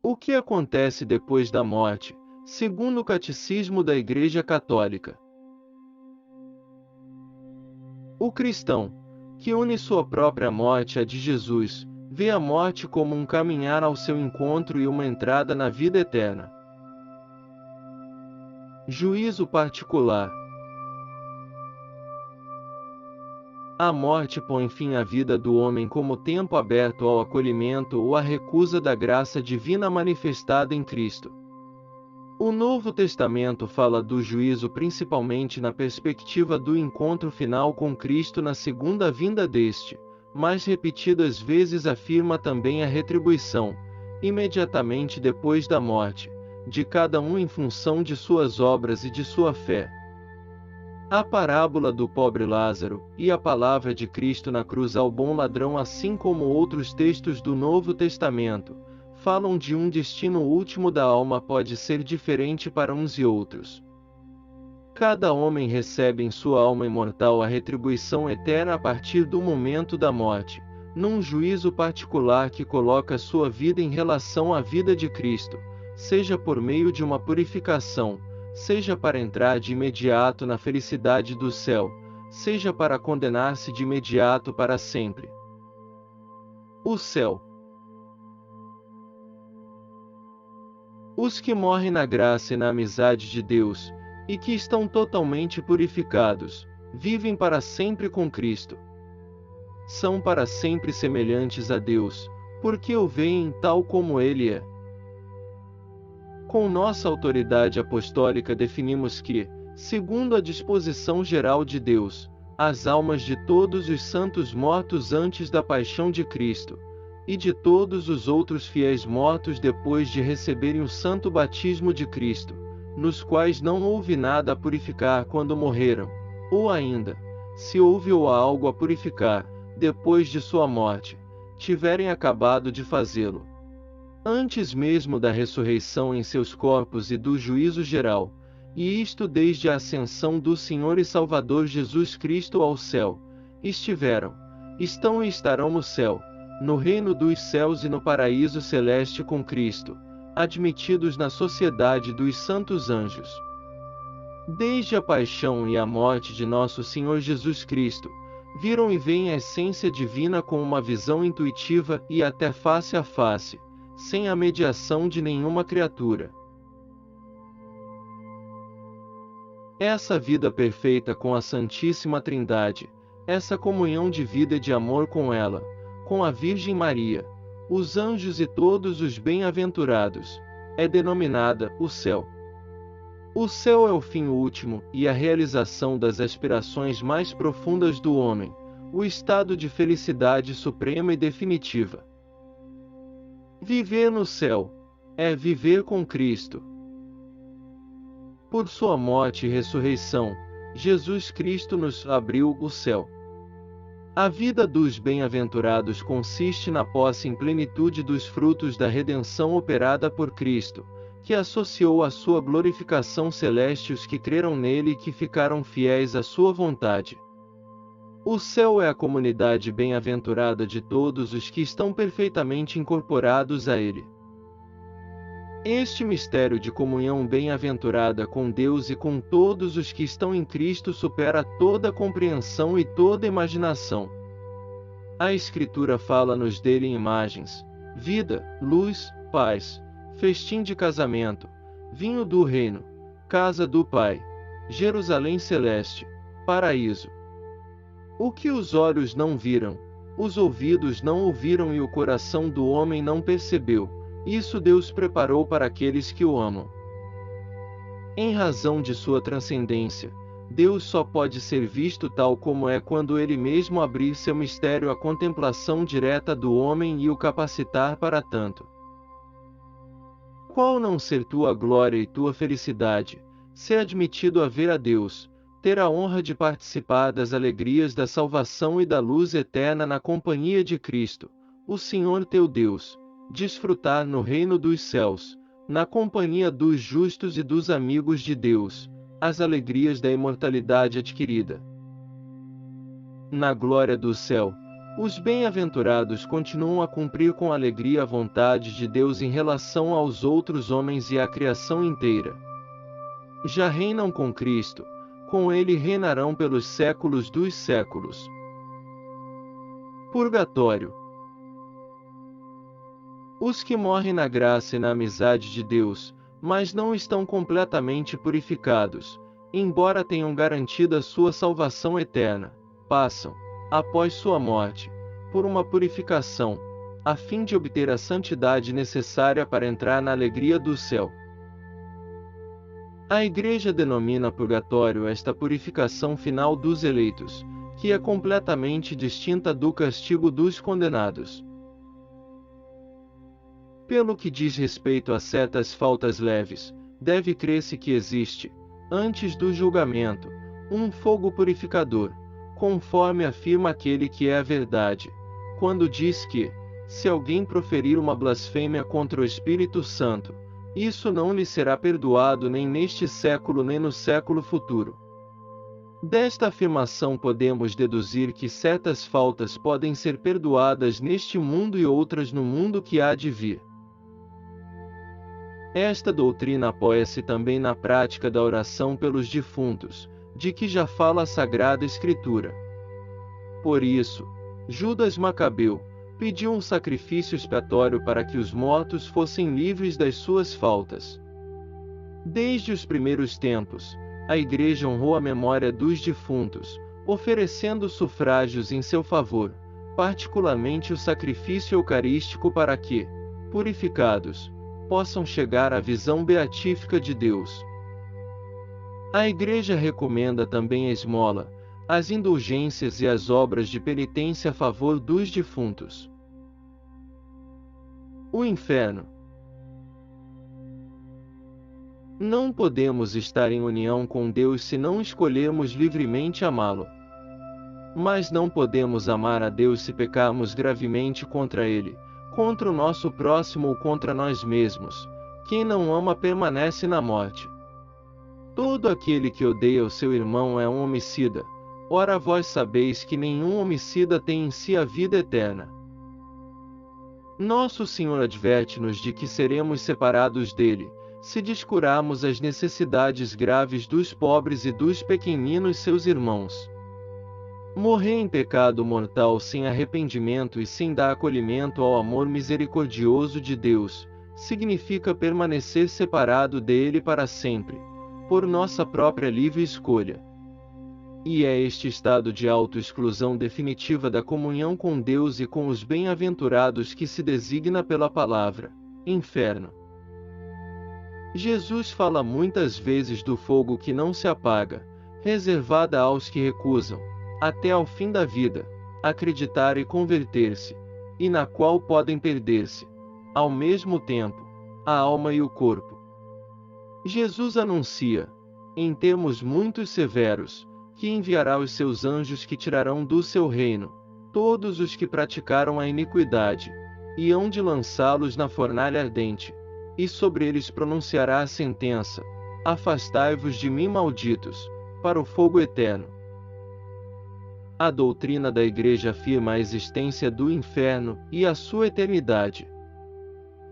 O que acontece depois da morte, segundo o Catecismo da Igreja Católica? O cristão, que une sua própria morte à de Jesus, vê a morte como um caminhar ao seu encontro e uma entrada na vida eterna. Juízo particular. A morte põe fim à vida do homem como tempo aberto ao acolhimento ou à recusa da graça divina manifestada em Cristo. O Novo Testamento fala do juízo principalmente na perspectiva do encontro final com Cristo na segunda vinda deste, mas repetidas vezes afirma também a retribuição, imediatamente depois da morte, de cada um em função de suas obras e de sua fé. A parábola do pobre Lázaro e a palavra de Cristo na cruz ao bom ladrão, assim como outros textos do Novo Testamento, falam de um destino último da alma pode ser diferente para uns e outros. Cada homem recebe em sua alma imortal a retribuição eterna a partir do momento da morte, num juízo particular que coloca sua vida em relação à vida de Cristo, seja por meio de uma purificação, seja para entrar de imediato na felicidade do céu, seja para condenar-se de imediato para sempre. O céu. Os que morrem na graça e na amizade de Deus, e que estão totalmente purificados, vivem para sempre com Cristo. São para sempre semelhantes a Deus, porque o veem tal como Ele é. Com nossa autoridade apostólica definimos que, segundo a disposição geral de Deus, as almas de todos os santos mortos antes da paixão de Cristo, e de todos os outros fiéis mortos depois de receberem o santo batismo de Cristo, nos quais não houve nada a purificar quando morreram, ou ainda, se houve ou há algo a purificar, depois de sua morte, tiverem acabado de fazê-lo. Antes mesmo da ressurreição em seus corpos e do juízo geral, e isto desde a ascensão do Senhor e Salvador Jesus Cristo ao céu, estiveram, estão e estarão no céu, no reino dos céus e no paraíso celeste com Cristo, admitidos na sociedade dos santos anjos. Desde a paixão e a morte de nosso Senhor Jesus Cristo, viram e veem a essência divina com uma visão intuitiva e até face a face, sem a mediação de nenhuma criatura. Essa vida perfeita com a Santíssima Trindade, essa comunhão de vida e de amor com ela, com a Virgem Maria, os anjos e todos os bem-aventurados, é denominada o céu. O céu é o fim último e a realização das aspirações mais profundas do homem, o estado de felicidade suprema e definitiva. Viver no céu é viver com Cristo. Por sua morte e ressurreição, Jesus Cristo nos abriu o céu. A vida dos bem-aventurados consiste na posse em plenitude dos frutos da redenção operada por Cristo, que associou à sua glorificação celeste os que creram nele e que ficaram fiéis à sua vontade. O céu é a comunidade bem-aventurada de todos os que estão perfeitamente incorporados a ele. Este mistério de comunhão bem-aventurada com Deus e com todos os que estão em Cristo supera toda compreensão e toda imaginação. A Escritura fala-nos dele em imagens: vida, luz, paz, festim de casamento, vinho do reino, casa do Pai, Jerusalém celeste, paraíso. O que os olhos não viram, os ouvidos não ouviram e o coração do homem não percebeu, isso Deus preparou para aqueles que o amam. Em razão de sua transcendência, Deus só pode ser visto tal como é quando Ele mesmo abrir seu mistério à contemplação direta do homem e o capacitar para tanto. Qual não ser tua glória e tua felicidade, ser admitido a ver a Deus, ter a honra de participar das alegrias da salvação e da luz eterna na companhia de Cristo, o Senhor teu Deus, desfrutar no reino dos céus, na companhia dos justos e dos amigos de Deus, as alegrias da imortalidade adquirida. Na glória do céu, Os bem-aventurados continuam a cumprir com alegria a vontade de Deus em relação aos outros homens e à criação inteira. Já reinam com Cristo, com Ele reinarão pelos séculos dos séculos. Purgatório. Os que morrem na graça e na amizade de Deus, mas não estão completamente purificados, embora tenham garantida sua salvação eterna, passam, após sua morte, por uma purificação, a fim de obter a santidade necessária para entrar na alegria do céu. A Igreja denomina purgatório esta purificação final dos eleitos, que é completamente distinta do castigo dos condenados. Pelo que diz respeito a certas faltas leves, deve crer-se que existe, antes do julgamento, um fogo purificador, conforme afirma aquele que é a verdade, quando diz que, se alguém proferir uma blasfêmia contra o Espírito Santo, isso não lhe será perdoado nem neste século nem no século futuro. Desta afirmação podemos deduzir que certas faltas podem ser perdoadas neste mundo e outras no mundo que há de vir. Esta doutrina apoia-se também na prática da oração pelos defuntos, de que já fala a Sagrada Escritura. Por isso, Judas Macabeu pediu um sacrifício expiatório para que os mortos fossem livres das suas faltas. Desde os primeiros tempos, a Igreja honrou a memória dos defuntos, oferecendo sufrágios em seu favor, particularmente o sacrifício eucarístico para que, purificados, possam chegar à visão beatífica de Deus. A Igreja recomenda também a esmola, as indulgências e as obras de penitência a favor dos defuntos. O inferno. Não podemos estar em união com Deus se não escolhermos livremente amá-lo. Mas não podemos amar a Deus se pecarmos gravemente contra Ele, contra o nosso próximo ou contra nós mesmos. Quem não ama permanece na morte. Todo aquele que odeia o seu irmão é um homicida. Ora vós sabeis que nenhum homicida tem em si a vida eterna. Nosso Senhor adverte-nos de que seremos separados dele, se descurarmos as necessidades graves dos pobres e dos pequeninos seus irmãos. Morrer em pecado mortal sem arrependimento e sem dar acolhimento ao amor misericordioso de Deus, significa permanecer separado dele para sempre, por nossa própria livre escolha. E é este estado de autoexclusão definitiva da comunhão com Deus e com os bem-aventurados que se designa pela palavra inferno. Jesus fala muitas vezes do fogo que não se apaga, reservada aos que recusam, até ao fim da vida, acreditar e converter-se, e na qual podem perder-se, ao mesmo tempo, a alma e o corpo. Jesus anuncia, em termos muito severos, que enviará os seus anjos que tirarão do seu reino todos os que praticaram a iniquidade, e hão de lançá-los na fornalha ardente, e sobre eles pronunciará a sentença: afastai-vos de mim, malditos, para o fogo eterno. A doutrina da Igreja afirma a existência do inferno e a sua eternidade.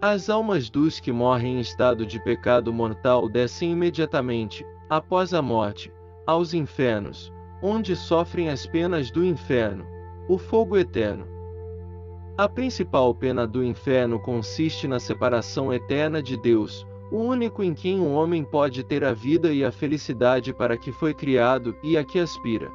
As almas dos que morrem em estado de pecado mortal descem imediatamente, após a morte, aos infernos, onde sofrem as penas do inferno, o fogo eterno. A principal pena do inferno consiste na separação eterna de Deus, o único em quem um homem pode ter a vida e a felicidade para que foi criado e a que aspira.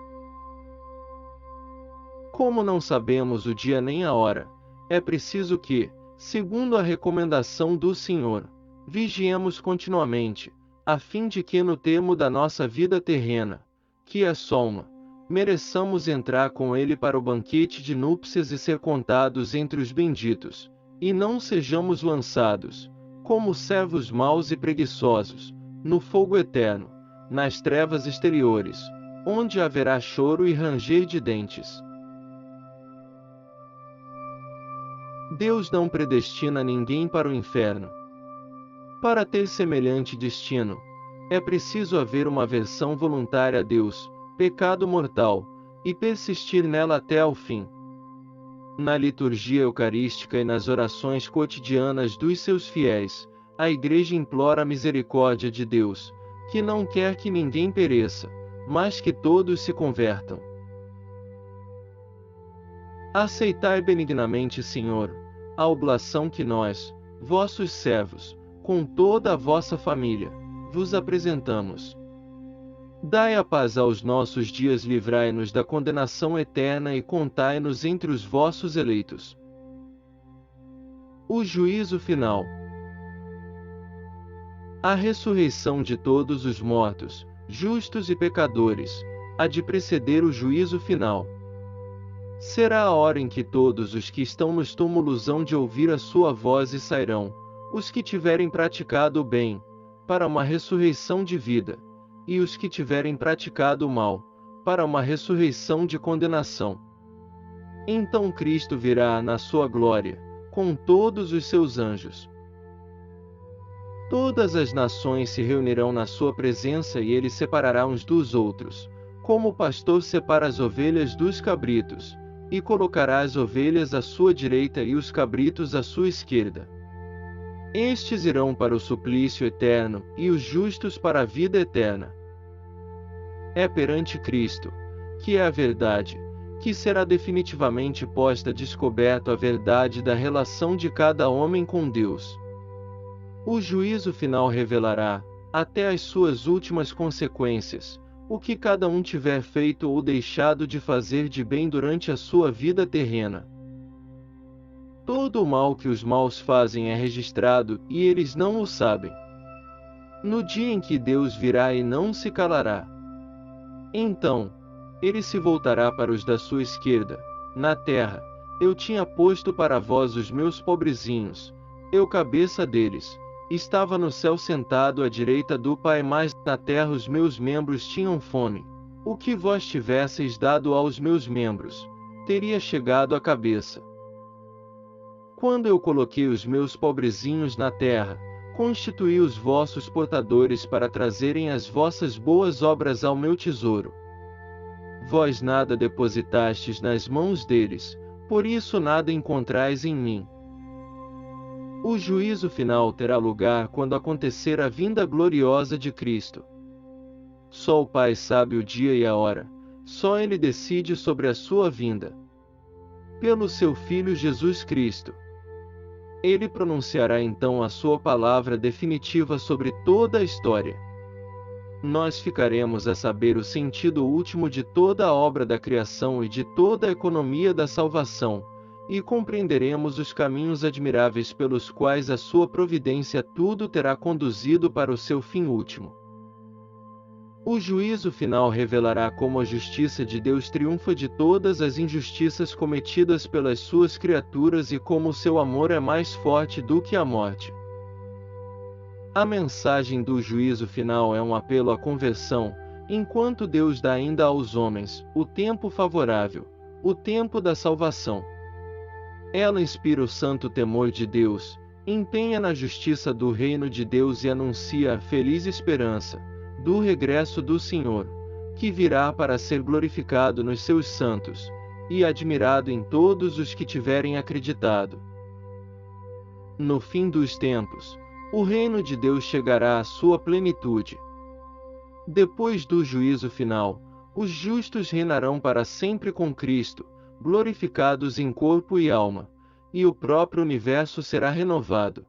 Como não sabemos o dia nem a hora, é preciso que, segundo a recomendação do Senhor, vigiemos continuamente, a fim de que no termo da nossa vida terrena, que é só uma, mereçamos entrar com Ele para o banquete de núpcias e ser contados entre os benditos, e não sejamos lançados, como servos maus e preguiçosos, no fogo eterno, nas trevas exteriores, onde haverá choro e ranger de dentes. Deus não predestina ninguém para o inferno. Para ter semelhante destino, é preciso haver uma aversão voluntária a Deus, pecado mortal, e persistir nela até ao fim. Na liturgia eucarística e nas orações cotidianas dos seus fiéis, a Igreja implora a misericórdia de Deus, que não quer que ninguém pereça, mas que todos se convertam. Aceitai benignamente, Senhor, a oblação que nós, vossos servos, com toda a vossa família, vos apresentamos. Dai a paz aos nossos dias, livrai-nos da condenação eterna e contai-nos entre os vossos eleitos. O juízo final. A ressurreição de todos os mortos, justos e pecadores, há de preceder o juízo final. Será a hora em que todos os que estão nos túmulos hão de ouvir a sua voz e sairão, os que tiverem praticado o bem, para uma ressurreição de vida, e os que tiverem praticado o mal, para uma ressurreição de condenação. Então Cristo virá na sua glória, com todos os seus anjos. Todas as nações se reunirão na sua presença e ele separará uns dos outros, como o pastor separa as ovelhas dos cabritos, e colocará as ovelhas à sua direita e os cabritos à sua esquerda. Estes irão para o suplício eterno, e os justos para a vida eterna. É perante Cristo, que é a verdade, que será definitivamente posta a descoberto a verdade da relação de cada homem com Deus. O juízo final revelará, até as suas últimas consequências, o que cada um tiver feito ou deixado de fazer de bem durante a sua vida terrena. Todo o mal que os maus fazem é registrado, e eles não o sabem. No dia em que Deus virá e não se calará, então, ele se voltará para os da sua esquerda. Na terra, eu tinha posto para vós os meus pobrezinhos, eu cabeça deles. Estava no céu sentado à direita do Pai, mas na terra os meus membros tinham fome. O que vós tivesseis dado aos meus membros, teria chegado à cabeça. Quando eu coloquei os meus pobrezinhos na terra, constituí os vossos portadores para trazerem as vossas boas obras ao meu tesouro. Vós nada depositastes nas mãos deles, por isso nada encontrais em mim. O juízo final terá lugar quando acontecer a vinda gloriosa de Cristo. Só o Pai sabe o dia e a hora, só Ele decide sobre a sua vinda. Pelo seu Filho Jesus Cristo, Ele pronunciará então a sua palavra definitiva sobre toda a história. Nós ficaremos a saber o sentido último de toda a obra da criação e de toda a economia da salvação, e compreenderemos os caminhos admiráveis pelos quais a sua providência tudo terá conduzido para o seu fim último. O juízo final revelará como a justiça de Deus triunfa de todas as injustiças cometidas pelas suas criaturas e como o seu amor é mais forte do que a morte. A mensagem do juízo final é um apelo à conversão, enquanto Deus dá ainda aos homens o tempo favorável, o tempo da salvação. Ela inspira o santo temor de Deus, empenha na justiça do reino de Deus e anuncia a feliz esperança do regresso do Senhor, que virá para ser glorificado nos seus santos, e admirado em todos os que tiverem acreditado. No fim dos tempos, o reino de Deus chegará à sua plenitude. Depois do juízo final, os justos reinarão para sempre com Cristo, glorificados em corpo e alma, e o próprio universo será renovado.